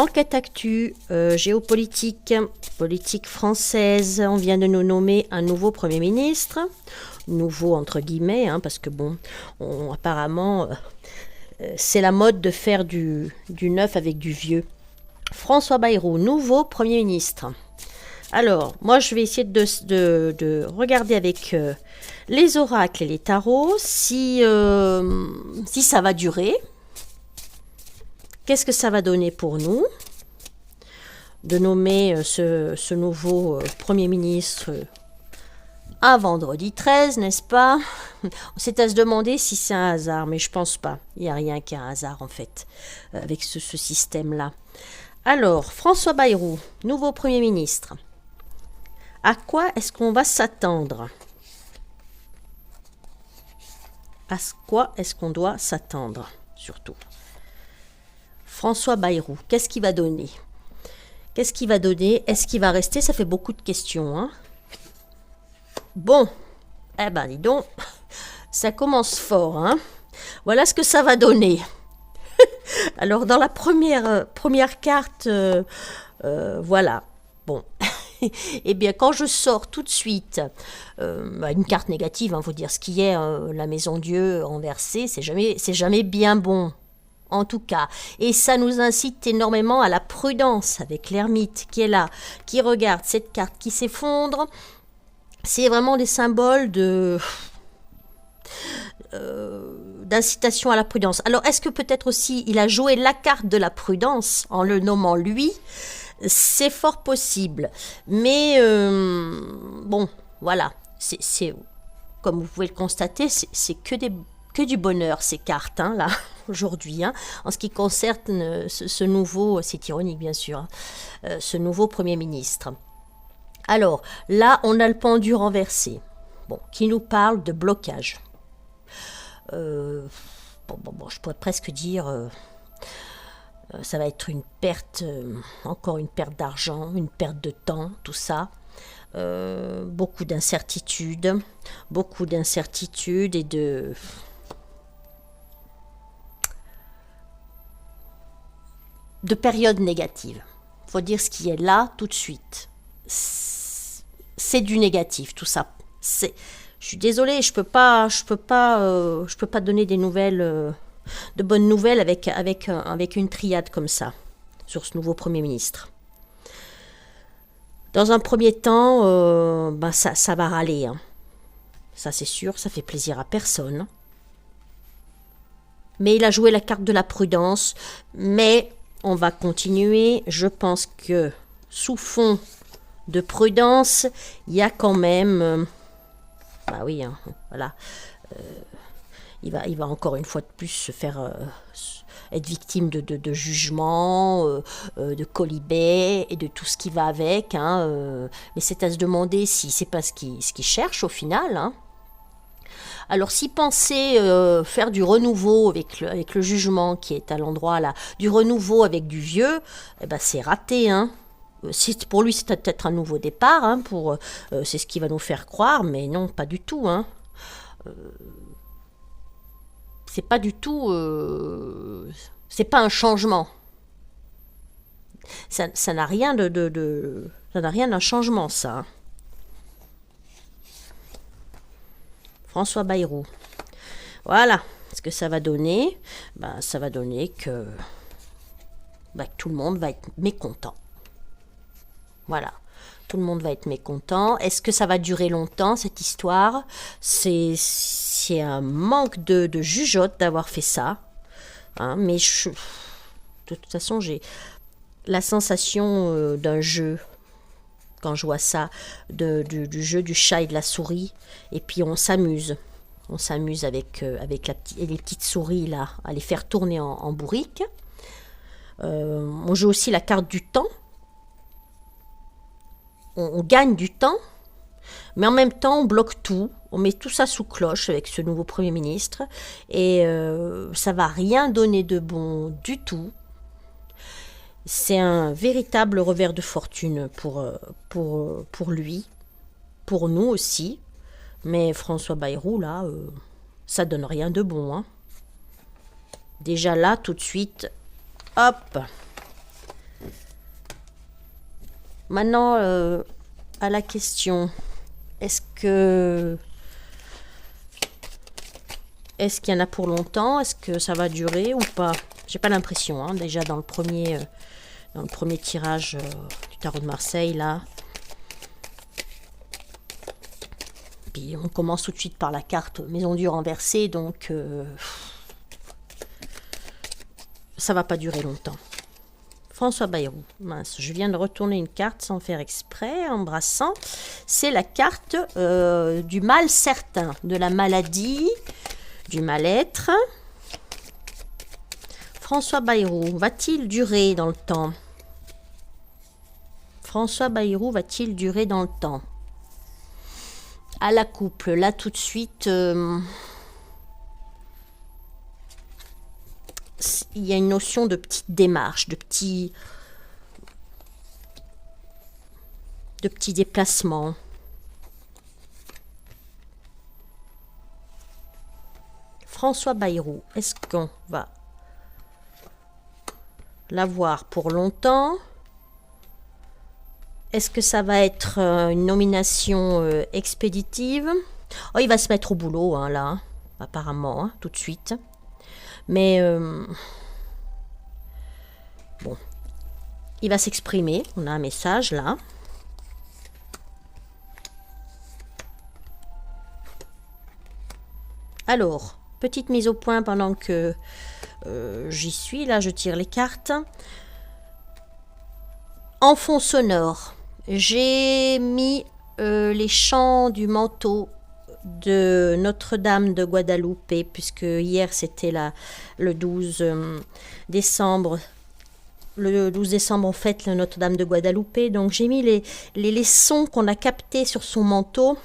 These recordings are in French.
Enquête actu, géopolitique, politique française. On vient de nous nommer un nouveau Premier ministre. Nouveau entre guillemets, hein, parce que bon, apparemment, c'est la mode de faire du neuf avec du vieux. François Bayrou, nouveau Premier ministre. Alors, moi, je vais essayer de regarder avec les oracles et les tarots si ça va durer. Qu'est-ce que ça va donner pour nous de nommer ce nouveau Premier ministre un vendredi 13, n'est-ce pas? C'est à se demander si c'est un hasard, mais je pense pas. Il n'y a rien qu'un hasard, en fait, avec ce système-là. Alors, François Bayrou, nouveau Premier ministre. À quoi est-ce qu'on va s'attendre? À quoi est-ce qu'on doit s'attendre, surtout? François Bayrou, qu'est-ce qu'il va donner? Qu'est-ce qu'il va donner? Est-ce qu'il va rester? Ça fait beaucoup de questions, hein? Bon, eh ben dis donc, ça commence fort, hein? Voilà ce que ça va donner. Alors, dans la première carte, voilà, bon... Eh bien, quand je sors tout de suite une carte négative, faut dire ce qui est, la maison Dieu renversée, c'est jamais bien bon, en tout cas. Et ça nous incite énormément à la prudence avec l'ermite qui est là, qui regarde cette carte qui s'effondre. C'est vraiment des symboles d'incitation à la prudence. Alors, est-ce que peut-être aussi il a joué la carte de la prudence en le nommant lui? C'est fort possible, mais bon, voilà, c'est comme vous pouvez le constater, c'est que du bonheur ces cartes, hein, là, aujourd'hui, hein, en ce qui concerne ce nouveau, c'est ironique bien sûr, hein, ce nouveau Premier ministre. Alors, là, on a le pendu renversé, bon, qui nous parle de blocage. Bon, je pourrais presque dire... ça va être une perte, encore une perte d'argent, une perte de temps, tout ça. Beaucoup d'incertitudes et de périodes négatives. Il faut dire ce qui est là tout de suite. C'est du négatif, tout ça. Je suis désolée, je peux pas donner des nouvelles... de bonnes nouvelles avec une triade comme ça, sur ce nouveau Premier ministre. Dans un premier temps, ça va râler. Hein. Ça, c'est sûr, ça fait plaisir à personne. Mais il a joué la carte de la prudence. Mais on va continuer. Je pense que sous fond de prudence, il y a quand même... bah oui, hein, voilà... Il va encore une fois de plus se faire être victime de jugements, de colibets et de tout ce qui va avec. Hein, mais c'est à se demander si c'est pas ce qu'il cherche au final. Hein. Alors s'il pensait faire du renouveau avec le jugement qui est à l'endroit là, du renouveau avec du vieux, eh ben c'est raté. Hein. Pour lui c'est peut-être un nouveau départ. Hein, c'est ce qui va nous faire croire, mais non, pas du tout. Hein. C'est pas du tout... c'est pas un changement. Ça n'a rien ça n'a rien d'un changement, ça. François Bayrou. Voilà. Ce que ça va donner, ça va donner que tout le monde va être mécontent. Voilà. Tout le monde va être mécontent. Est-ce que ça va durer longtemps, cette histoire? C'est un manque de jugeote d'avoir fait ça. Hein, mais de toute façon, j'ai la sensation d'un jeu. Quand je vois ça, du jeu du chat et de la souris. Et puis on s'amuse. On s'amuse avec les petites souris, là, à les faire tourner en bourrique. On joue aussi la carte du temps. On gagne du temps, mais en même temps, on bloque tout. On met tout ça sous cloche avec ce nouveau Premier ministre. Et ça va rien donner de bon du tout. C'est un véritable revers de fortune pour lui, pour nous aussi. Mais François Bayrou, là, ça donne rien de bon. Hein. Déjà là, tout de suite, hop, Maintenant, à la question, est-ce qu'il y en a pour longtemps? Est-ce que ça va durer ou pas? J'ai pas l'impression, hein, déjà dans le premier tirage du tarot de Marseille, là. Puis on commence tout de suite par la carte Maison Dieu renversée, donc ça va pas durer longtemps. François Bayrou, mince, je viens de retourner une carte sans faire exprès, embrassant. C'est la carte du mal certain, de la maladie, du mal-être. François Bayrou, va-t-il durer dans le temps? François Bayrou va-t-il durer dans le temps? À la couple, là tout de suite, il y a une notion de petite démarche, de petits déplacements. François Bayrou, est-ce qu'on va l'avoir pour longtemps? Est-ce que ça va être une nomination expéditive? Oh, il va se mettre au boulot, hein, là, apparemment, hein, tout de suite. Mais, bon, il va s'exprimer. On a un message, là. Alors, petite mise au point pendant que j'y suis. Là, je tire les cartes. En fond sonore, j'ai mis les chants du manteau de Notre-Dame de Guadeloupe, puisque hier c'était le 12 décembre. Le 12 décembre, on fête le Notre-Dame de Guadeloupe. Donc j'ai mis les sons qu'on a captés sur son manteau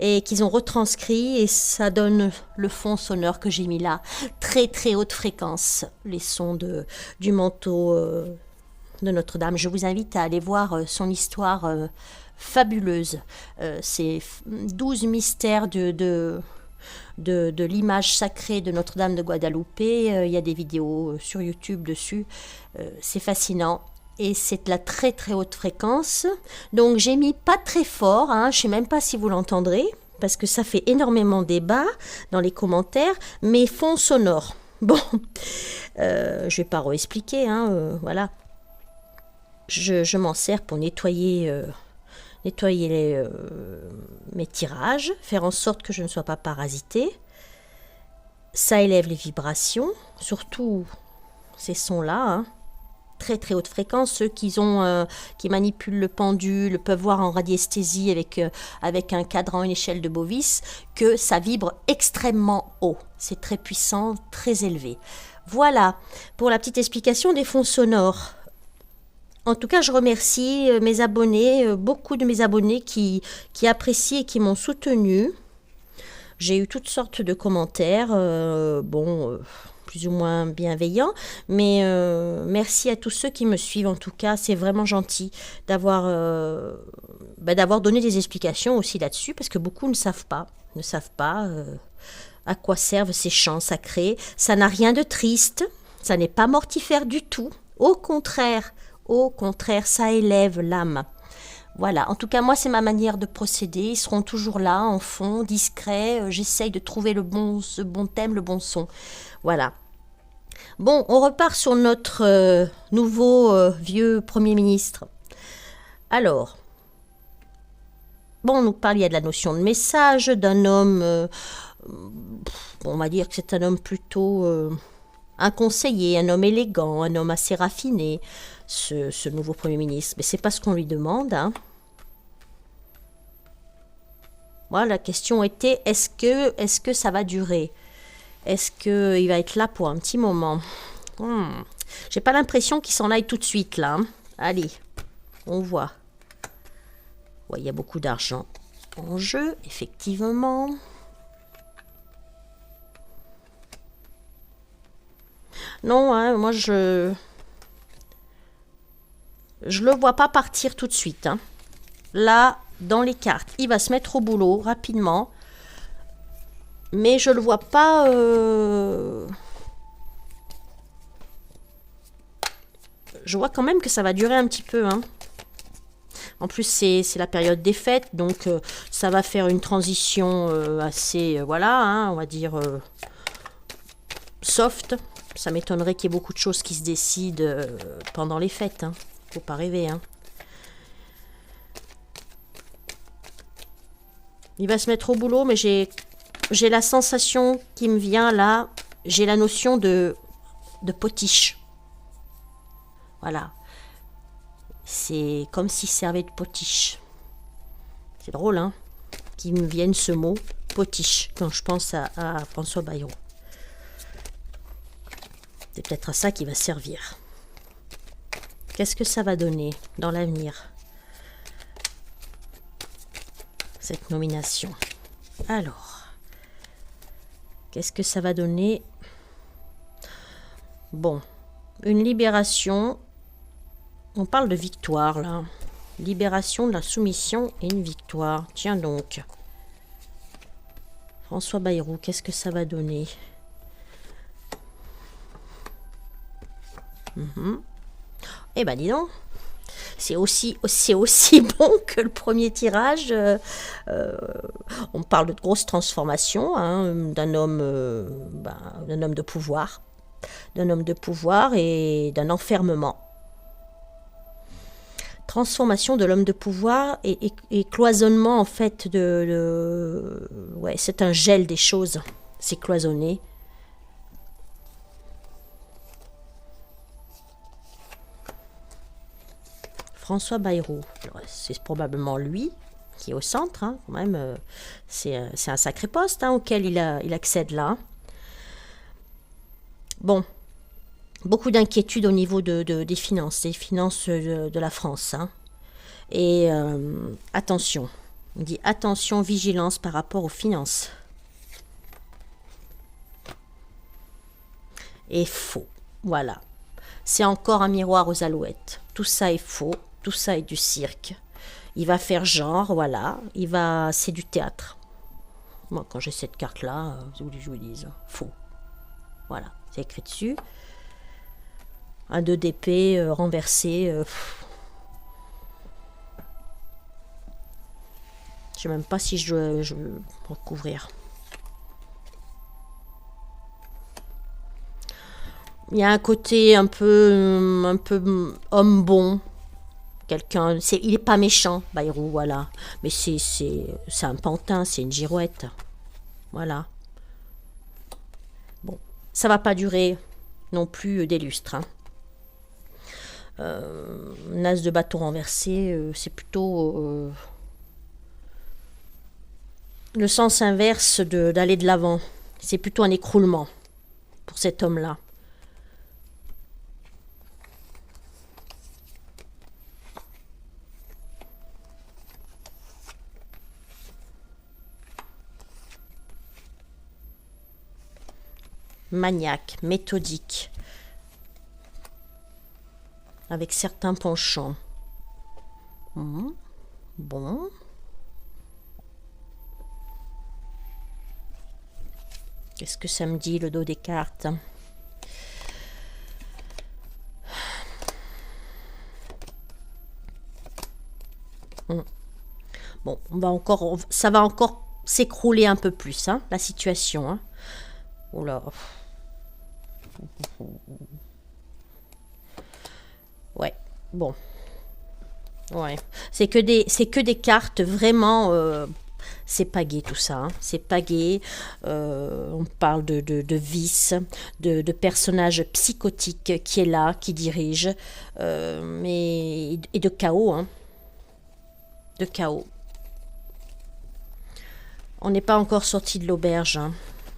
et qu'ils ont retranscrit, et ça donne le fond sonore que j'ai mis là. Très très haute fréquence, les sons du manteau de Notre-Dame. Je vous invite à aller voir son histoire fabuleuse. C'est 12 mystères de l'image sacrée de Notre-Dame de Guadeloupe. Il y a des vidéos sur YouTube dessus. C'est fascinant. Et c'est de la très très haute fréquence. Donc j'ai mis pas très fort, hein, je ne sais même pas si vous l'entendrez, parce que ça fait énormément débat dans les commentaires, mais fond sonore. Bon, je vais pas réexpliquer, hein, voilà. Je m'en sers pour nettoyer mes tirages, faire en sorte que je ne sois pas parasitée. Ça élève les vibrations, surtout ces sons-là, hein. Très très haute fréquence. Ceux qui manipulent le pendule peuvent voir en radiesthésie avec un cadran, une échelle de Bovis, que ça vibre extrêmement haut. C'est très puissant, très élevé. Voilà pour la petite explication des fonds sonores. En tout cas, je remercie mes abonnés, beaucoup de mes abonnés qui apprécient et qui m'ont soutenu. J'ai eu toutes sortes de commentaires, plus ou moins bienveillants, mais merci à tous ceux qui me suivent. En tout cas, c'est vraiment gentil d'avoir donné des explications aussi là-dessus, parce que beaucoup ne savent pas à quoi servent ces chants sacrés. Ça n'a rien de triste, ça n'est pas mortifère du tout. Au contraire, ça élève l'âme. Voilà, en tout cas, moi, c'est ma manière de procéder. Ils seront toujours là, en fond, discrets. J'essaye de trouver ce bon thème, le bon son. Voilà. Bon, on repart sur notre nouveau vieux Premier ministre. Alors, bon, on nous parle, il y a de la notion de message, d'un homme, on va dire que c'est un homme plutôt un conseiller, un homme élégant, un homme assez raffiné, ce nouveau Premier ministre. Mais c'est pas ce qu'on lui demande, hein. Voilà, la question était, est-ce que ça va durer? Est-ce qu'il va être là pour un petit moment? J'ai pas l'impression qu'il s'en aille tout de suite, là, hein. Allez, on voit. Ouais, il y a beaucoup d'argent en jeu, effectivement. Non, hein, moi, je le vois pas partir tout de suite, hein. Là, dans les cartes, il va se mettre au boulot rapidement. Mais je le vois pas... Je vois quand même que ça va durer un petit peu, hein. En plus, c'est la période des fêtes, donc ça va faire une transition assez, voilà, hein, on va dire soft. Ça m'étonnerait qu'il y ait beaucoup de choses qui se décident pendant les fêtes. Hein. Faut pas rêver. Hein. Il va se mettre au boulot, mais j'ai la sensation qui me vient là. J'ai la notion de potiche. Voilà. C'est comme s'il servait de potiche. C'est drôle, hein, qu'il me vienne ce mot, potiche, quand je pense à François Bayrou. C'est peut-être à ça qu'il va servir. Qu'est-ce que ça va donner dans l'avenir, cette nomination? Alors, qu'est-ce que ça va donner? Bon, une libération. On parle de victoire, là. Libération de la soumission et une victoire. Tiens donc. François Bayrou, qu'est-ce que ça va donner? Eh ben, dis donc. C'est aussi bon que le premier tirage. On parle de grosse transformation, hein, d'un homme de pouvoir. D'un homme de pouvoir et d'un enfermement. Transformation de l'homme de pouvoir et cloisonnement, en fait, ouais, c'est un gel des choses. C'est cloisonné. François Bayrou, c'est probablement lui qui est au centre, hein, quand même. C'est un sacré poste, hein, auquel il accède là. Bon. Beaucoup d'inquiétudes au niveau des finances de la France. Hein. Et attention, on dit attention, vigilance par rapport aux finances. Et faux, voilà. C'est encore un miroir aux alouettes. Tout ça est faux, tout ça est du cirque. Il va faire genre, voilà, c'est du théâtre. Moi, quand j'ai cette carte-là, je vous dis, faux. Voilà, c'est écrit dessus. Un 2 d'épée renversé. Je sais même pas si je veux recouvrir. Il y a un côté un peu homme bon. Quelqu'un, il est pas méchant, Bayrou, voilà. Mais c'est un pantin, c'est une girouette. Voilà. Bon, ça va pas durer non plus des lustres, hein. As de bâton renversé, c'est plutôt le sens inverse d'aller de l'avant. C'est plutôt un écroulement pour cet homme-là. Maniaque, méthodique, avec certains penchants. Bon. Qu'est-ce que ça me dit, le dos des cartes? Bon, ça va encore s'écrouler un peu plus, hein, la situation. Hein. Oula. Ouais, bon. Ouais. C'est que des cartes vraiment. C'est pas gai tout ça. Hein. C'est pas gai. On parle de vice, de personnages psychotiques qui est là, qui dirige, et de chaos. Hein. De chaos. On n'est pas encore sorti de l'auberge. Hein.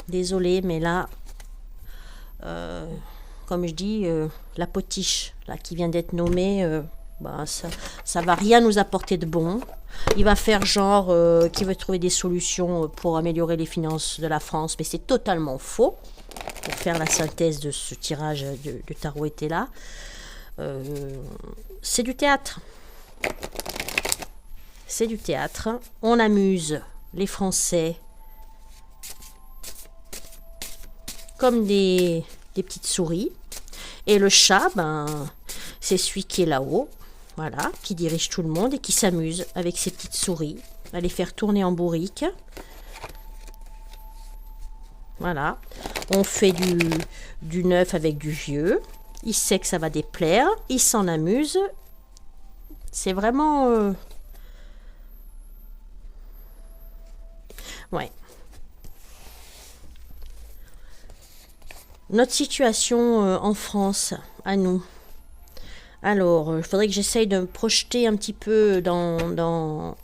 Désolée, mais là, comme je dis, la potiche là, qui vient d'être nommée, ça va rien nous apporter de bon. Il va faire genre qu'il veut trouver des solutions pour améliorer les finances de la France, mais c'est totalement faux. Pour faire la synthèse de ce tirage de tarot était là. C'est du théâtre. C'est du théâtre. On amuse les Français comme des petites souris. Et le chat, c'est celui qui est là-haut. Voilà, qui dirige tout le monde et qui s'amuse avec ses petites souris à les faire tourner en bourrique. Voilà, on fait du neuf avec du vieux. Il sait que ça va déplaire, il s'en amuse. C'est vraiment... Ouais. Notre situation en France, à nous. Alors, il faudrait que j'essaye de me projeter un petit peu dans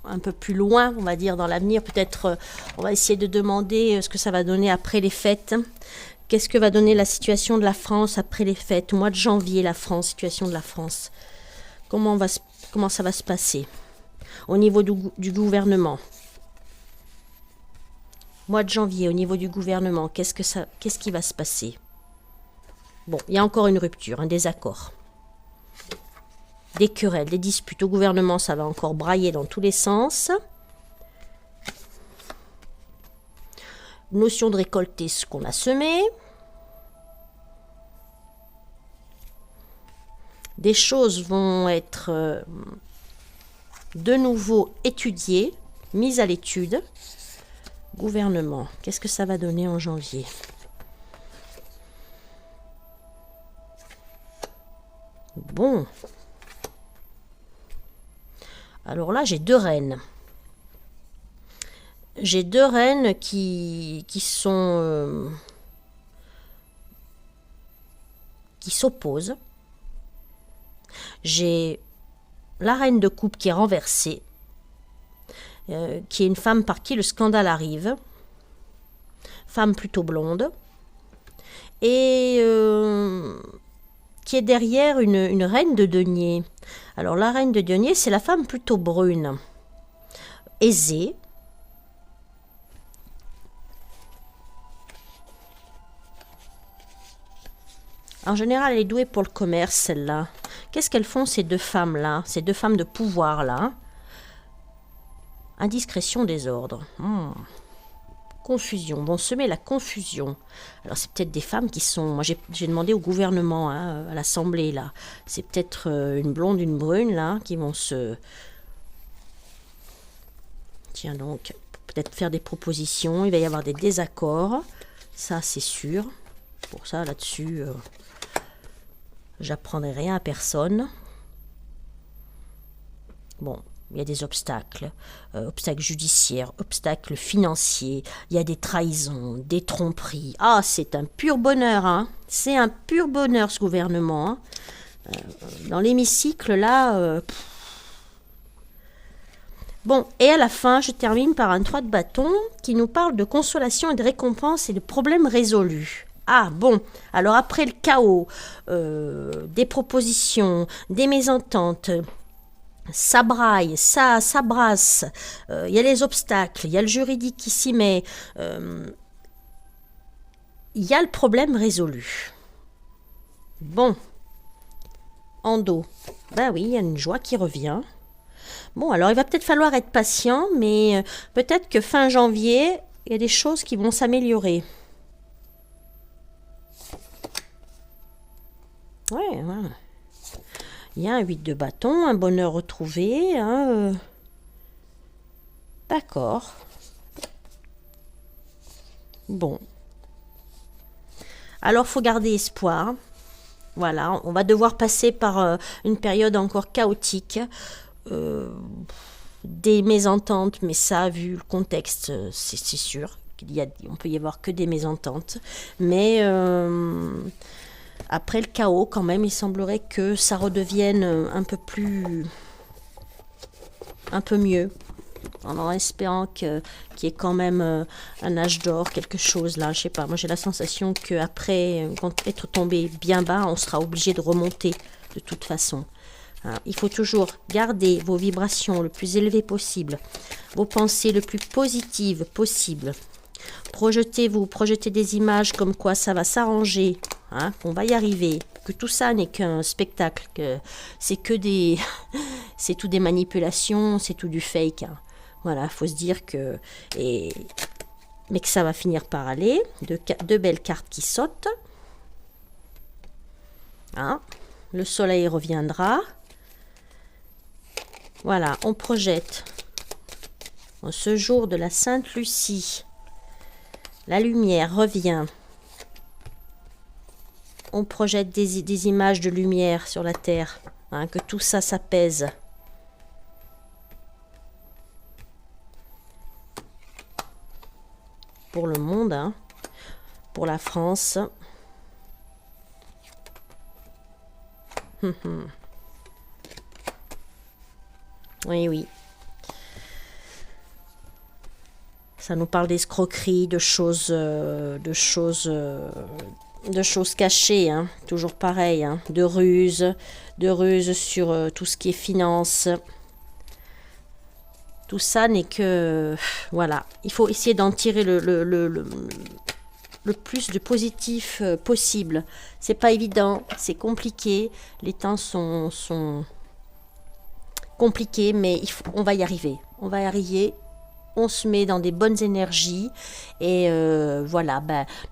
un peu plus loin, on va dire, dans l'avenir. Peut-être, on va essayer de demander ce que ça va donner après les fêtes. Qu'est-ce que va donner la situation de la France après les fêtes? Au mois de janvier, la France, situation de la France. Comment ça va se passer? Au niveau du gouvernement. Mois de janvier, au niveau du gouvernement, qu'est-ce qui va se passer? Bon, il y a encore une rupture, un désaccord. Des querelles, des disputes au gouvernement, ça va encore brailler dans tous les sens. Notion de récolter ce qu'on a semé. Des choses vont être de nouveau étudiées, mises à l'étude. Gouvernement, qu'est-ce que ça va donner en janvier? Bon. Alors là, j'ai deux reines. J'ai deux reines qui s'opposent. J'ai la reine de coupe qui est renversée, qui est une femme par qui le scandale arrive. Femme plutôt blonde. Et qui est derrière une reine de denier. Alors la reine de denier, c'est la femme plutôt brune, aisée. En général, elle est douée pour le commerce, celle-là. Qu'est-ce qu'elles font, ces deux femmes-là, ces deux femmes de pouvoir-là? Indiscrétion, désordre. Confusion, vont semer la confusion. Alors c'est peut-être des femmes qui sont... Moi j'ai demandé au gouvernement, hein, à l'Assemblée, là. C'est peut-être une blonde, une brune, là, qui vont se... Tiens donc, peut-être faire des propositions. Il va y avoir des désaccords. Ça, c'est sûr. Pour ça, là-dessus, j'apprendrai rien à personne. Bon, il y a des obstacles. Obstacles judiciaires, obstacles financiers. Il y a des trahisons, des tromperies. Ah, c'est un pur bonheur, hein. C'est un pur bonheur, ce gouvernement, hein. Dans l'hémicycle, là... Bon, et à la fin, je termine par un 3 de bâton qui nous parle de consolation et de récompense et de problèmes résolus. Ah bon, alors après le chaos, des propositions, des mésententes, ça braille, ça brasse, il y a les obstacles, il y a le juridique qui s'y met, il y a le problème résolu. Bon, en dos, ben oui, il y a une joie qui revient. Bon, alors il va peut-être falloir être patient, mais peut-être que fin janvier, il y a des choses qui vont s'améliorer. Ouais. Il y a un 8 de bâton, un bonheur retrouvé. Hein, D'accord. Bon. Alors, faut garder espoir. Voilà, on va devoir passer par une période encore chaotique. Des mésententes, mais ça, vu le contexte, c'est sûr. On peut y avoir que des mésententes. Mais... après le chaos, quand même, il semblerait que ça redevienne un peu mieux, en espérant qu'il y ait quand même un âge d'or, quelque chose là, je sais pas. Moi, j'ai la sensation qu'après être tombé bien bas, on sera obligé de remonter de toute façon. Alors, il faut toujours garder vos vibrations le plus élevées possible, vos pensées le plus positives possible. Projetez des images comme quoi ça va s'arranger, hein, qu'on va y arriver, que tout ça n'est qu'un spectacle, que c'est c'est tout des manipulations, c'est tout du fake. Hein. Voilà, faut se dire que mais que ça va finir par aller. Deux belles cartes qui sautent. Hein, le soleil reviendra. Voilà, on projette. En ce jour de la Sainte Lucie, la lumière revient. On projette des images de lumière sur la terre, hein, que tout ça s'apaise. Pour le monde, hein, pour la France. Oui, oui. Ça nous parle d'escroquerie, de choses cachées, hein. Toujours pareil, hein. De ruses sur tout ce qui est finance. Tout ça n'est que... Voilà, il faut essayer d'en tirer le plus de positif possible. C'est pas évident, c'est compliqué. Les temps sont compliqués, mais on va y arriver. On va y arriver. On se met dans des bonnes énergies et voilà,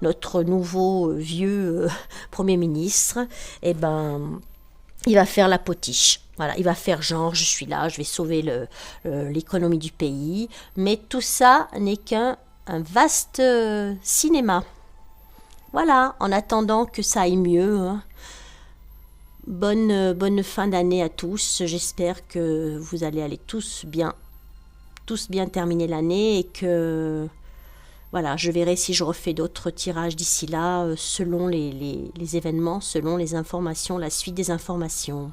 notre nouveau vieux Premier ministre, il va faire la potiche. Voilà, il va faire genre, je suis là, je vais sauver l'économie du pays. Mais tout ça n'est qu'un vaste cinéma. Voilà, en attendant que ça aille mieux. Hein. Bonne fin d'année à tous. J'espère que vous allez aller tous bien terminer l'année et que voilà, je verrai si je refais d'autres tirages d'ici là selon les événements, selon les informations, la suite des informations.